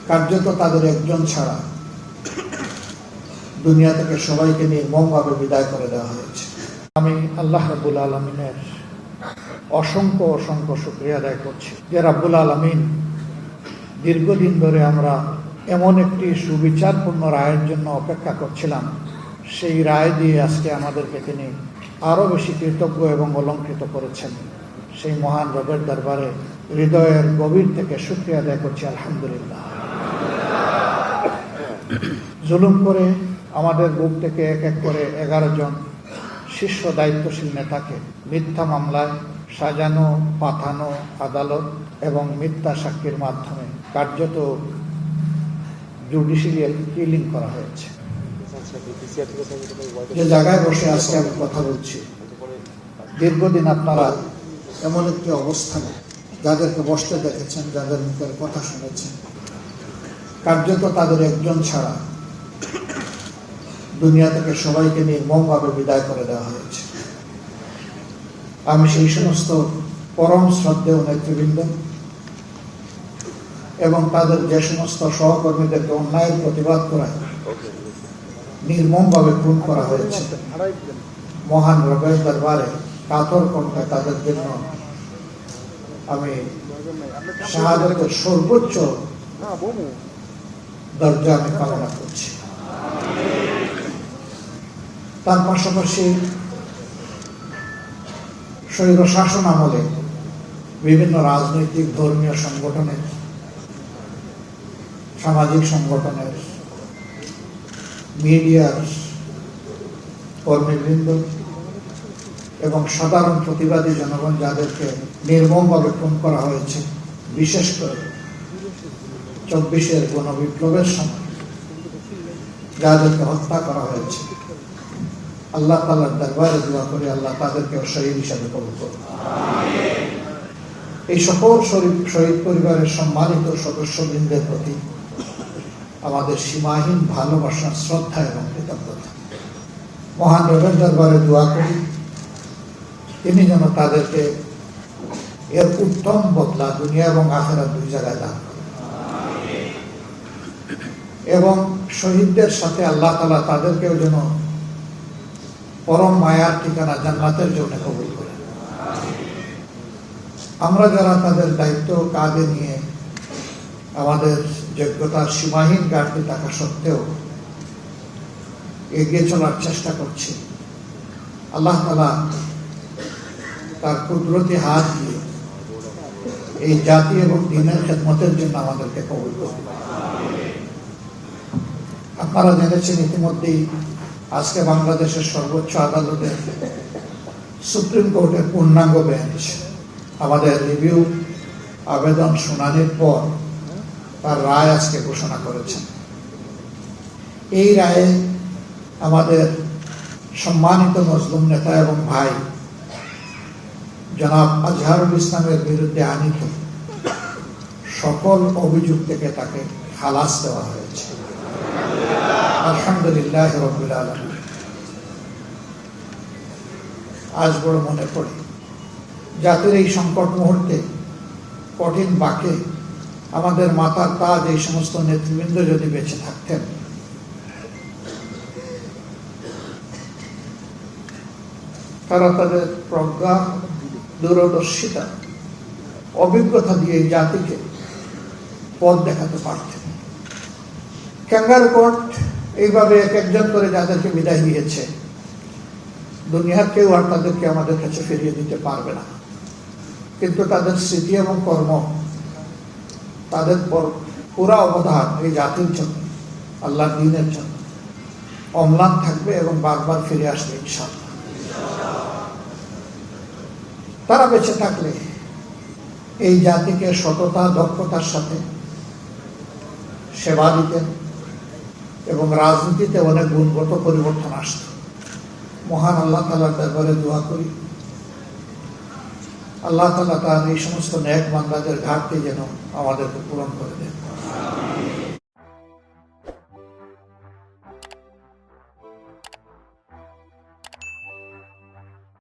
কার্যত তাদের একজন ছাড়া দুনিয়া থেকে সবাইকে নির্মমভাবে বিদায় করে দেওয়া হয়েছে। আমি আল্লাহ রাব্বুল আলামিনের অসংখ্য অসংখ্য শুকরিয়া আদায় করছি যে রাব্বুল আলামিন দীর্ঘদিন ধরে আমরা এমন একটি সুবিচারপূর্ণ রায়ের জন্য অপেক্ষা করছিলাম, সেই রায় দিয়ে আজকে আমাদেরকে তিনি আরও বেশি কৃতজ্ঞ এবং অলঙ্কৃত করেছেন। সেই মহান রবের দরবারে হৃদয়ের গভীর থেকে শুকরিয়া আদায় করছি, আলহামদুলিল্লাহ। জুলুম করে আমাদের বুক থেকে এক এক করে 11 জন শীর্ষ দায়িত্বশীল নেতাকে মিথ্যা মামলায় সাজানো পাঠানো আদালত এবং মিথ্যা সাক্ষীর মাধ্যমে কার্যত জুডিশিয়াল কিলিং করা হয়েছে। যে জায়গায় বসে আজকে আমি কথা বলছি, দীর্ঘদিন আপনারা এমন একটি অবস্থানে যাদেরকে বসতে দেখেছেন, যাদের মুখের কথা শুনেছেন, কার্যত তাদের একজন ছাড়া দুনিয়া থেকে সবাইকে নির্মমভাবে বিদায় করে দেওয়া হয়েছে। আমি সেই সমস্ত পরম শ্রদ্ধেয় নেতৃবৃন্দ এবং তাদের যে সমস্ত সহকর্মীদেরকে অন্যায়ের প্রতিবাদ করায় নির্মমভাবে খুন করা হয়েছে, মহান রবের দরবারে কাতর কণ্ঠে তাদের জন্য আমি শাহাদাতের সর্বোচ্চ দরজা আমি কামনা করছি। তার পাশাপাশি স্বৈর শাসন আমলে বিভিন্ন রাজনৈতিক ধর্মীয় সংগঠনের, সামাজিক সংগঠনের, মিডিয়ার কর্মীবৃন্দ এবং সাধারণ প্রতিবাদী জনগণ যাদেরকে নির্মমভাবে খুন করা হয়েছে, বিশেষ করে 24-এর গণবিপ্লবের সময় যাদেরকে হত্যা করা হয়েছে, আল্লাহ তাআলার দরবারে দোয়া করি আল্লাহ তাদেরকে শহীদ হিসাবে কবুল করুন। এই সকল শহীদ পরিবারের সম্মানিত সদস্যবৃন্দের প্রতি আমাদের সীমাহীন ভালোবাসা, শ্রদ্ধা এবং কৃতজ্ঞতা। মহান রবের দরবারে দোয়া করি তিনি যেন তাদেরকে এর উত্তম বদলা দুনিয়া এবং আখিরাত দুই জায়গায় দান করেন এবং শহীদদের সাথে আল্লাহ তাআলা তাদেরকেও যেন পরম মায়ার ঠিকানা জান্নাতের জন্য কবুল করেন। আমরা যারা তাদের দায়িত্ব কাঁধে নিয়ে আমাদের যোগ্যতার সীমাহীন ঘাটতি থাকা সত্ত্বেও এগিয়ে চলার চেষ্টা করছি, আল্লাহ তাআলা তার কুদরতি হাত দিয়ে এই জাতি এবং দ্বীনের খেদমতের জন্য আমাদেরকে কবুল করুন। আপনারা জেনেছেন ইতিমধ্যেই আজকে বাংলাদেশের সর্বোচ্চ আদালতের সুপ্রিম কোর্টের পূর্ণাঙ্গ বেঞ্চ আমাদের রিভিউ আবেদন শুনানির পর তার রায় আজকে ঘোষণা করেছেন। এই রায়ে আমাদের সম্মানিত মজলুম নেতা এবং ভাই জনাব আজহারুল ইসলামের বিরুদ্ধে আনীত সকল অভিযোগ থেকে তাকে খালাস দেওয়া হয়েছে। আলহামদুলিল্লাহ রাব্বিল আলামিন। আজ বড় মনে পড়ে জাতির এই সংকট মুহূর্তে কঠিন বাঁকে আমাদের মাথার তাজ এই সমস্ত নেতৃবৃন্দ যদি বেঁচে থাকতেন, তারা তাদের প্রজ্ঞা, দূরদর্শিতা, অভিজ্ঞতা দিয়ে এই জাতিকে পথ দেখাতে পারতেন। ক্যাঙ্গারু কোর্ট এইভাবে এক একজন করে যাদেরকে বিদায় দিয়েছে, দুনিয়ার কেউ আর তাদেরকে আমাদের কাছে ফিরিয়ে দিতে পারবে না। কিন্তু তাদের স্মৃতি এবং কর্ম, তাদের পুরা অবদান এই জাতির জন্য, আল্লাহর দ্বীনের জন্য অম্লান থাকবে এবং বারবার ফিরে আসবে ইনশাআল্লাহ। তারা বেঁচে থাকলে এই জাতিকে সততা, দক্ষতার সাথে সেবা দিতেন এবং রাজনীতিতে অনেক গুণগত পরিবর্তন আসত। মহান আল্লাহ তাআলার দরবারে দোয়া করি আল্লাহ তাআলা তার এই সমস্ত নেক বান্দাদের ঘাটতি যেন আমাদেরকে পূরণ করে দেন।